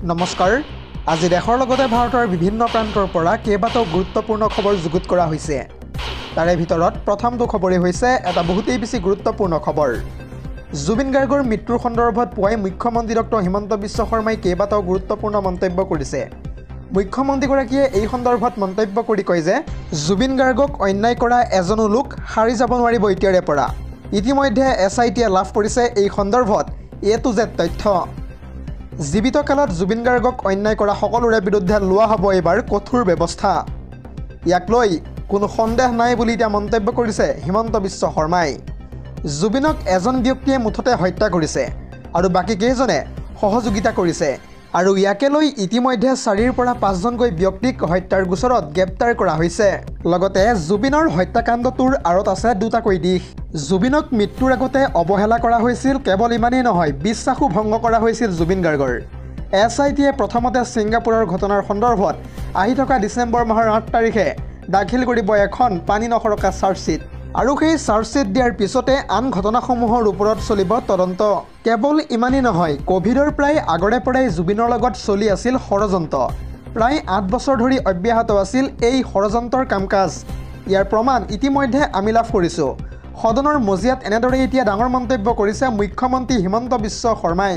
নমস্কাৰ। আজি দেশৰ লগতে ভাৰতৰ বিভিন্ন প্ৰান্তৰ পৰা কেইবাটাও গুৰুত্বপূৰ্ণ খবৰ যুগুত কৰা হৈছে। তাৰে ভিতৰত প্ৰথমটো খবৰেই হৈছে এটা বহুতেই বেছি গুৰুত্বপূৰ্ণ খবৰ। জুবিন গাৰ্গৰ মৃত্যুৰ সন্দৰ্ভত পুৱাই মুখ্যমন্ত্ৰী ডক্টৰ হিমন্ত বিশ্ব শৰ্মাই কেইবাটাও গুৰুত্বপূৰ্ণ মন্তব্য কৰিছে। মুখ্যমন্ত্ৰীগৰাকীয়ে এই সন্দৰ্ভত মন্তব্য কৰি কয় যে জুবিন গাৰ্গক অন্যায় কৰা এজনো লোক সাৰি যাব নোৱাৰিব এতিয়াৰে পৰা। ইতিমধ্যে SITয়ে লাভ কৰিছে এই সন্দৰ্ভত A to Z তথ্য। জীৱিত কালত জুবিন গাৰ্গক অন্যায় কৰা সকলোৰে বিৰুদ্ধে লোৱা হ'ব এইবাৰ কঠোৰ ব্যৱস্থা। ইয়াক লৈ কোনো সন্দেহ নাই বুলি এতিয়া মন্তব্য কৰিছে হিমন্ত বিশ্ব শৰ্মাই। জুবিনক এজন ব্যক্তিয়ে মুঠতে হত্যা কৰিছে আৰু বাকী কেইজনে সহযোগিতা কৰিছে আৰু ইয়াকে লৈ ইতিমধ্যে 4ৰ পৰা 5জনকৈ ব্যক্তিক হত্যাৰ গোচৰত গ্ৰেপ্তাৰ কৰা হৈছে। লগতে জুবিনৰ হত্যাকাণ্ডটোৰ আঁৰত আছে দুটাকৈ দিশ। জুবিনক মৃত্যুৰ আগতে অৱহেলা কৰা হৈছিল, কেৱল ইমানেই নহয় বিশ্বাসো ভংগ কৰা হৈছিল জুবিন গাৰ্গৰ। SITয়ে প্ৰথমতে ছিংগাপুৰৰ ঘটনাৰ সন্দৰ্ভত আহি থকা ডিচেম্বৰ মাহৰ 8 তাৰিখে দাখিল কৰিব এখন পানী নসৰকা চাৰ্জশ্বীট আৰু সেই চাৰ্জশ্বীট দিয়াৰ পিছতে আন ঘটনাসমূহৰ ওপৰত চলিব তদন্ত। কেৱল ইমানেই নহয়, কোভিডৰ প্ৰায় আগৰে পৰাই জুবিনৰ লগত চলি আছিল ষড়যন্ত্ৰ। প্ৰায় 8 বছৰ ধৰি অব্যাহত আছিল এই ষড়যন্ত্ৰৰ কাম কাজ। ইয়াৰ প্ৰমাণ ইতিমধ্যে আমি লাভ কৰিছোঁ। সদনৰ মজিয়াত এনেদৰে এতিয়া ডাঙৰ মন্তব্য কৰিছে মুখ্যমন্ত্ৰী হিমন্ত বিশ্ব শৰ্মাই।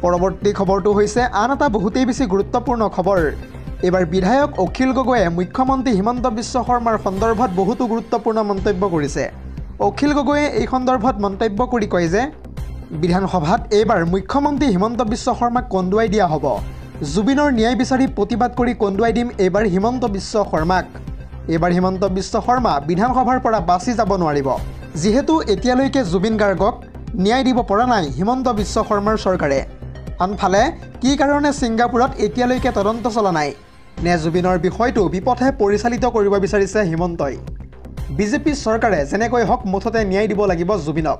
পৰৱৰ্তী খবৰটো হৈছে আন এটা বহুতেই বেছি গুৰুত্বপূৰ্ণ খবৰ। এইবাৰ বিধায়ক অখিল গগৈয়ে মুখ্যমন্ত্ৰী হিমন্ত বিশ্ব শৰ্মাৰ সন্দৰ্ভত বহুতো গুৰুত্বপূৰ্ণ মন্তব্য কৰিছে। অখিল গগৈয়ে এই সন্দৰ্ভত মন্তব্য কৰি কয় যে বিধানসভাত এইবাৰ মুখ্যমন্ত্ৰী হিমন্ত বিশ্ব শৰ্মাক কন্দুৱাই দিয়া হ'ব। জুবিনৰ ন্যায় বিচাৰি প্ৰতিবাদ কৰি কন্দুৱাই দিম এইবাৰ হিমন্ত বিশ্ব শৰ্মাক। এইবাৰ হিমন্ত বিশ্ব শৰ্মা বিধানসভাৰ পৰা বাচি যাব নোৱাৰিব, যিহেতু এতিয়ালৈকে জুবিন গাৰ্গক ন্যায় দিব পৰা নাই হিমন্ত বিশ্ব শৰ্মাৰ চৰকাৰে। আনফালে কি কাৰণে ছিংগাপুৰত এতিয়ালৈকে তদন্ত চলা নাই, নে জুবিনৰ বিষয়টো বিপথে পৰিচালিত কৰিব বিচাৰিছে হিমন্তই। বিজেপি চৰকাৰে যেনেকৈ হওক মুঠতে ন্যায় দিব লাগিব জুবিনক।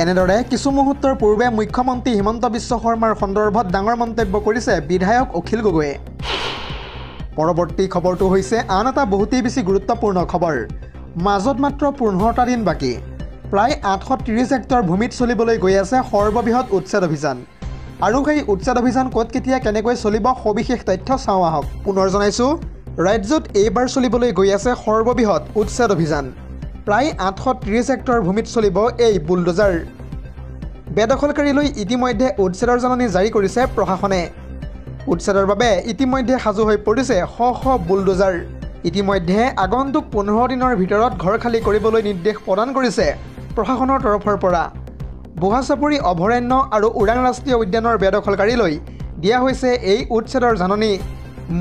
এনেদৰে কিছু মুহূৰ্তৰ পূৰ্বে মুখ্যমন্ত্ৰী হিমন্ত বিশ্ব শৰ্মাৰ সন্দৰ্ভত ডাঙৰ মন্তব্য কৰিছে বিধায়ক অখিল গগৈয়ে। পৰৱৰ্তী খবৰটো হৈছে আন এটা বহুতেই বেছি গুৰুত্বপূৰ্ণ খবৰ। মাজত মাত্ৰ 15টা দিন বাকী। প্ৰায় 830 হেক্টৰ ভূমিত চলিবলৈ গৈ আছে সৰ্ববৃহৎ উচ্ছেদ অভিযান। আৰু সেই উচ্ছেদ অভিযান ক'ত কেতিয়া কেনেকৈ চলিব সবিশেষ তথ্য চাওঁ আহক। পুনৰ জনাইছোঁ, ৰাজ্যত এইবাৰ চলিবলৈ গৈ আছে সৰ্ববৃহৎ উচ্ছেদ অভিযান। প্ৰায় 830 হেক্টৰ ভূমিত চলিব এই বুলডোজাৰ। বেদখলকাৰীলৈ ইতিমধ্যে উচ্ছেদৰ জাননী জাৰি কৰিছে প্ৰশাসনে। উচ্ছেদৰ বাবে ইতিমধ্যে সাজু হৈ পৰিছে শ বুলডোজাৰ। ইতিমধ্যে আগন্তুক 15 দিনৰ ভিতৰত ঘৰ খালী কৰিবলৈ নিৰ্দেশ প্ৰদান কৰিছে প্ৰশাসনৰ তৰফৰ পৰা। বুঢ়াচাপৰি অভয়াৰণ্য আৰু ওৰাং ৰাষ্ট্ৰীয় উদ্যানৰ বেদখলকাৰীলৈ দিয়া হৈছে এই উচ্ছেদৰ জাননী।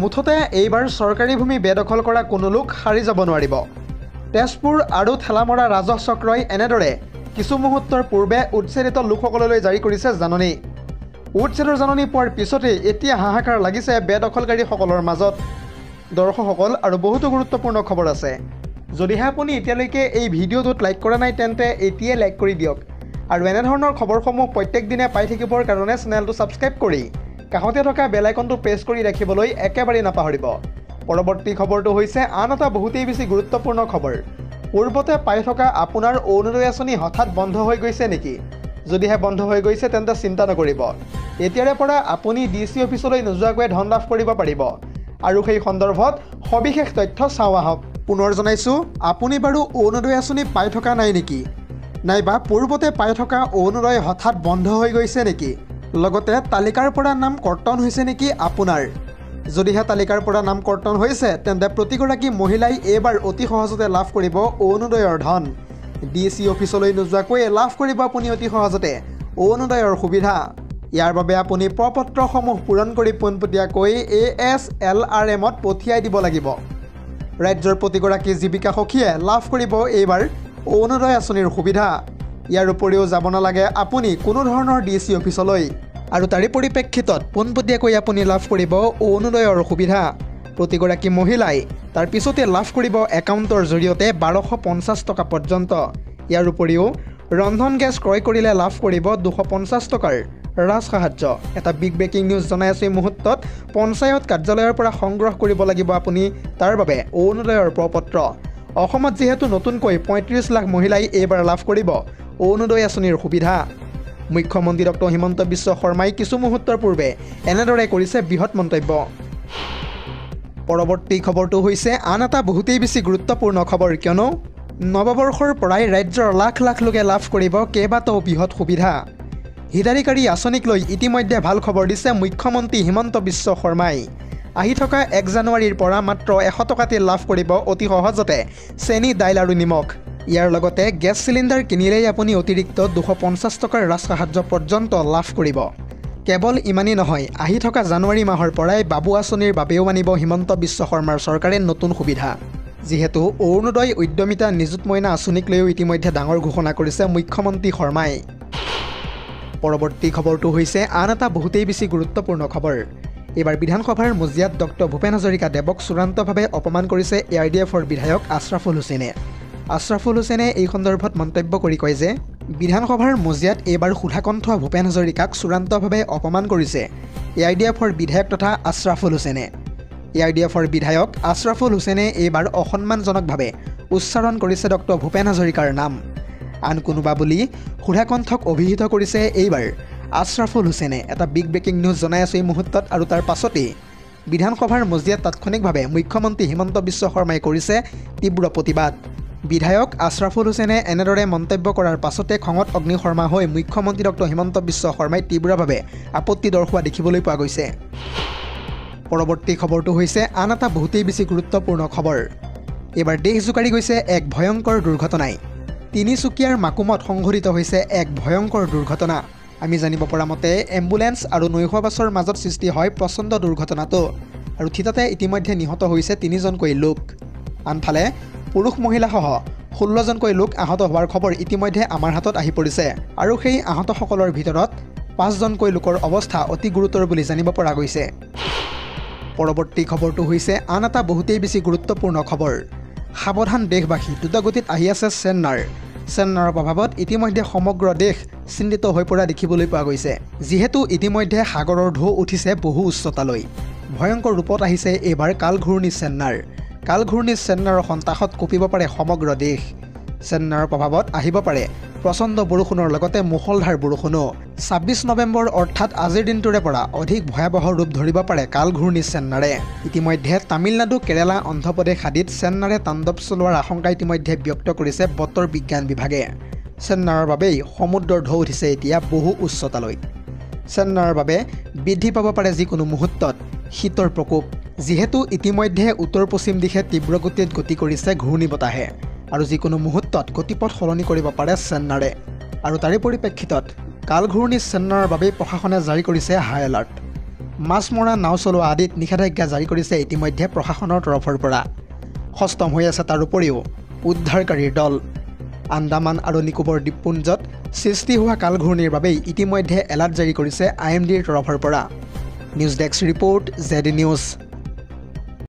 মুঠতে এইবাৰ চৰকাৰী ভূমি বেদখল কৰা কোনো লোক সাৰি যাব নোৱাৰিব। তেজপুৰ আৰু ঠেলামৰা ৰাজহ চক্ৰই এনেদৰে কিছু মুহূৰ্তৰ পূৰ্বে উচ্ছেদিত লোকসকললৈ জাৰি কৰিছে জাননী। উচ্ছেদৰ জাননী পোৱাৰ পিছতেই এতিয়া হাহাকাৰ লাগিছে বেদখলকাৰীসকলৰ মাজত। দৰ্শকসকল, আৰু বহুতো গুৰুত্বপূৰ্ণ খবৰ আছে। যদিহে আপুনি এতিয়ালৈকে এই ভিডিঅ'টোত লাইক কৰা নাই তেন্তে এতিয়াই লাইক কৰি দিয়ক আৰু এনেধৰণৰ খবৰসমূহ প্ৰত্যেক দিনে পাই থাকিবৰ কাৰণে চেনেলটো ছাবস্ক্ৰাইব কৰি কাষতে থকা বেল আইকনটো প্ৰেছ কৰি ৰাখিবলৈ একেবাৰে নাপাহৰিব। পৰৱৰ্তী খবৰটো হৈছে আন এটা বহুতেই বেছি গুৰুত্বপূৰ্ণ খবৰ। পূৰ্বতে পাই থকা আপোনাৰ অৰুণোদয় আঁচনি হঠাৎ বন্ধ হৈ গৈছে নেকি? যদিহে বন্ধ হৈ গৈছে তেন্তে চিন্তা নকৰিব। এতিয়াৰে পৰা আপুনি DC অফিচলৈ নোযোৱাকৈ ধন লাভ কৰিব পাৰিব আৰু সেই সন্দৰ্ভত সবিশেষ তথ্য চাওঁ আহক। পুনৰ জনাইছোঁ, আপুনি বাৰু অৰুণোদয় আঁচনি পাই থকা নাই নেকি? নাইবা পূৰ্বতে পাই থকা অৰুণোদয় হঠাৎ বন্ধ হৈ গৈছে নেকি? লগতে তালিকাৰ পৰা নাম কৰ্তন হৈছে নেকি আপোনাৰ? যদিহে তালিকাৰ পৰা নাম কৰ্তন হৈছে তেন্তে প্ৰতিগৰাকী মহিলাই এইবাৰ অতি সহজতে লাভ কৰিব অৰুণোদয়ৰ ধন। DC অফিচলৈ নোযোৱাকৈয়ে লাভ কৰিব আপুনি অতি সহজতে অৰুণোদয়ৰ সুবিধা। ইয়াৰ বাবে আপুনি প্ৰপত্ৰসমূহ পূৰণ কৰি পোনপটীয়াকৈ ASLRMত পঠিয়াই দিব লাগিব। ৰাজ্যৰ প্ৰতিগৰাকী জীৱিকা সখীয়ে লাভ কৰিব এইবাৰ অৰুণোদয় আঁচনিৰ সুবিধা। ইয়াৰ উপৰিও যাব নালাগে আপুনি কোনো ধৰণৰ DC অফিচলৈ আৰু তাৰে পৰিপ্ৰেক্ষিতত পোনপটীয়াকৈ আপুনি লাভ কৰিব অৰুণোদয়ৰ সুবিধা। প্ৰতিগৰাকী মহিলাই তাৰ পিছতে লাভ কৰিব একাউণ্টৰ জৰিয়তে 1250 টকা পৰ্যন্ত। ইয়াৰ উপৰিও ৰন্ধন গেছ ক্ৰয় কৰিলে লাভ কৰিব 250 টকাৰ ৰাজসাহায্য। এটা বিগ ব্ৰেকিং নিউজ জনাই আছোঁ এই মুহূৰ্তত। পঞ্চায়ত কাৰ্যালয়ৰ পৰা সংগ্ৰহ কৰিব লাগিব আপুনি তাৰ বাবে অৰুণোদয়ৰ প্ৰপত্ৰ। অসমত যেহেতু নতুনকৈ 35 লাখ মহিলাই এইবাৰ লাভ কৰিব অৰুণোদয় আঁচনিৰ সুবিধা। মুখ্যমন্ত্ৰী ডক্টৰ হিমন্ত বিশ্ব শৰ্মাই কিছু মুহূৰ্তৰ পূৰ্বে এনেদৰে কৰিছে বৃহৎ মন্তব্য। পৰৱৰ্তী খবৰটো হৈছে আন এটা বহুতেই বেছি গুৰুত্বপূৰ্ণ খবৰ, কিয়নো নৱবৰ্ষৰ পৰাই ৰাজ্যৰ লাখ লাখ লোকে লাভ কৰিব কেইবাটাও বৃহৎ সুবিধা। হিতাধিকাৰী আঁচনিক লৈ ইতিমধ্যে ভাল খবৰ দিছে মুখ্যমন্ত্ৰী হিমন্ত বিশ্ব শৰ্মাই। আহি থকা 1 জানুৱাৰীৰ পৰা মাত্ৰ 100 টকাতে লাভ কৰিব অতি সহজতে চেনি, দাইল আৰু নিমখ। ইয়াৰ লগতে গেছ চিলিণ্ডাৰ কিনিলেই আপুনি অতিৰিক্ত 250 টকাৰ ৰাজসাহায্য পৰ্যন্ত লাভ কৰিব। কেৱল ইমানেই নহয়, আহি থকা জানুৱাৰী মাহৰ পৰাই বাবু আঁচনিৰ বাবেও আনিব হিমন্ত বিশ্ব শৰ্মাৰ চৰকাৰে নতুন সুবিধা। যিহেতু অৰুণোদয় উদ্যমিতা নিযুত মইনা আঁচনিক লৈও ইতিমধ্যে ডাঙৰ ঘোষণা কৰিছে মুখ্যমন্ত্ৰী শৰ্মাই। পৰৱৰ্তী খবৰটো হৈছে আন এটা বহুতেই বেছি গুৰুত্বপূৰ্ণ খবৰ। এইবাৰ বিধানসভাৰ মজিয়াত ডক্টৰ ভূপেন হাজৰিকা দেৱক চূড়ান্তভাৱে অপমান কৰিছে ARDFৰ বিধায়ক আশ্ৰাফুল হুছেইনে। আশ্ৰাফুল হুছেইনে এই সন্দৰ্ভত মন্তব্য কৰি কয় যে বিধানসভাৰ মজিয়াত এইবাৰ সুধাকণ্ঠ ভূপেন হাজৰিকাক চূড়ান্তভাৱে অপমান কৰিছে ARDFৰ বিধায়ক তথা আশ্ৰাফুল হুছেইনে। ARDFৰ বিধায়ক আশ্ৰাফুল হুছেইনে এইবাৰ অসন্মানজনকভাৱে উচ্চাৰণ কৰিছে ডক্টৰ ভূপেন হাজৰিকাৰ নাম। আন কোনোবা বুলি সুধাকণ্ঠক অভিহিত কৰিছে এইবাৰ আশ্ৰাফুল হুছেইনে। এটা বিগ ব্ৰেকিং নিউজ জনাই আছোঁ এই মুহূৰ্তত, আৰু তাৰ পাছতেই বিধানসভাৰ মজিয়াত তাৎক্ষণিকভাৱে মুখ্যমন্ত্ৰী হিমন্ত বিশ্ব শৰ্মাই কৰিছে তীব্ৰ প্ৰতিবাদ। বিধায়ক আশ্ৰাফুল হুছেইনে এনেদৰে মন্তব্য কৰাৰ পাছতে খঙত অগ্নিশৰ্মা হৈ মুখ্যমন্ত্ৰী ডক্টৰ হিমন্ত বিশ্ব শৰ্মাই তীব্ৰভাৱে আপত্তি দৰ্শোৱা দেখিবলৈ পোৱা গৈছে। পৰৱৰ্তী খবৰটো হৈছে আন এটা বহুতেই বেছি গুৰুত্বপূৰ্ণ খবৰ। এইবাৰ দেশ জোকাৰি গৈছে এক ভয়ংকৰ দুৰ্ঘটনাই। তিনিচুকীয়াৰ মাকুমত সংঘটিত হৈছে এক ভয়ংকৰ দুৰ্ঘটনা। আমি জানিব পৰা মতে এম্বুলেন্স আৰু নৈশ বাছৰ মাজত সৃষ্টি হয় প্ৰচণ্ড দুৰ্ঘটনাটো, আৰু থিতাতে ইতিমধ্যে নিহত হৈছে 3জনকৈ লোক। আনফালে পুৰুষ মহিলাসহ 16জনকৈ লোক আহত হোৱাৰ খবৰ ইতিমধ্যে আমাৰ হাতত আহি পৰিছে, আৰু সেই আহতসকলৰ ভিতৰত 5জনকৈ লোকৰ অৱস্থা অতি গুৰুতৰ বুলি জানিব পৰা গৈছে। পৰৱৰ্তী খবৰটো হৈছে আন এটা বহুতেই বেছি গুৰুত্বপূৰ্ণ খবৰ। সাৱধান দেশবাসী, দ্ৰুতগতিত আহি আছে চেন্নাৰ। চেন্নাৰৰ প্ৰভাৱত ইতিমধ্যে সমগ্ৰ দেশ চিন্তিত হৈ পৰা দেখিবলৈ পোৱা গৈছে। যিহেতু ইতিমধ্যে সাগৰৰ ঢৌ উঠিছে বহু উচ্চতালৈ। ভয়ংকৰ ৰূপত আহিছে এইবাৰ কালঘূৰ্ণি চেন্নাৰ। কালঘূৰ্ণি চেন্নাৰৰ সন্তাসত কঁপিব পাৰে সমগ্ৰ দেশ। চেন্নাৰৰ প্ৰভাৱত আহিব পাৰে প্ৰচণ্ড বৰষুণৰ লগতে মুষলধাৰ বৰষুণো। 26 নৱেম্বৰ অৰ্থাৎ আজিৰ দিনটোৰে পৰা অধিক ভয়াৱহ ৰূপ ধৰিব পাৰে কালঘূৰ্ণি চেন্নাৰে। ইতিমধ্যে তামিলনাডু, কেৰালা, অন্ধ্ৰপ্ৰদেশ আদিত চেন্নাৰে তাণ্ডৱ চলোৱাৰ আশংকা ইতিমধ্যে ব্যক্ত কৰিছে বতৰ বিজ্ঞান বিভাগে। চেন্নাৰৰ বাবেই সমুদ্ৰৰ ঢৌ উঠিছে এতিয়া বহু উচ্চতালৈ। চেন্নাৰৰ বাবে বৃদ্ধি পাব পাৰে যিকোনো মুহূৰ্তত শীতৰ প্ৰকোপ। যিহেতু ইতিমধ্যে উত্তৰ পশ্চিম দিশে তীব্ৰগতিত গতি কৰিছে ঘূৰ্ণী বতাহে, আৰু যিকোনো মুহূৰ্তত গতিপথ সলনি কৰিব পাৰে চেন্নাৰে। আৰু তাৰে পৰিপ্ৰেক্ষিতত কালঘূৰ্ণি চেন্নাৰৰ বাবেই প্ৰশাসনে জাৰি কৰিছে হাই এলাৰ্ট। মাছ মৰা, নাও চলোৱা আদিত নিষেধাজ্ঞা জাৰি কৰিছে ইতিমধ্যে প্ৰশাসনৰ তৰফৰ পৰা। সষ্টম হৈ আছে তাৰ উপৰিও উদ্ধাৰকাৰীৰ দল। আন্দামান আৰু নিকোবৰ দ্বীপপুঞ্জত সৃষ্টি হোৱা কালঘূৰ্ণিৰ বাবেই ইতিমধ্যে এলাৰ্ট জাৰি কৰিছে IMDৰ তৰফৰ পৰা। News desk report, ZD news.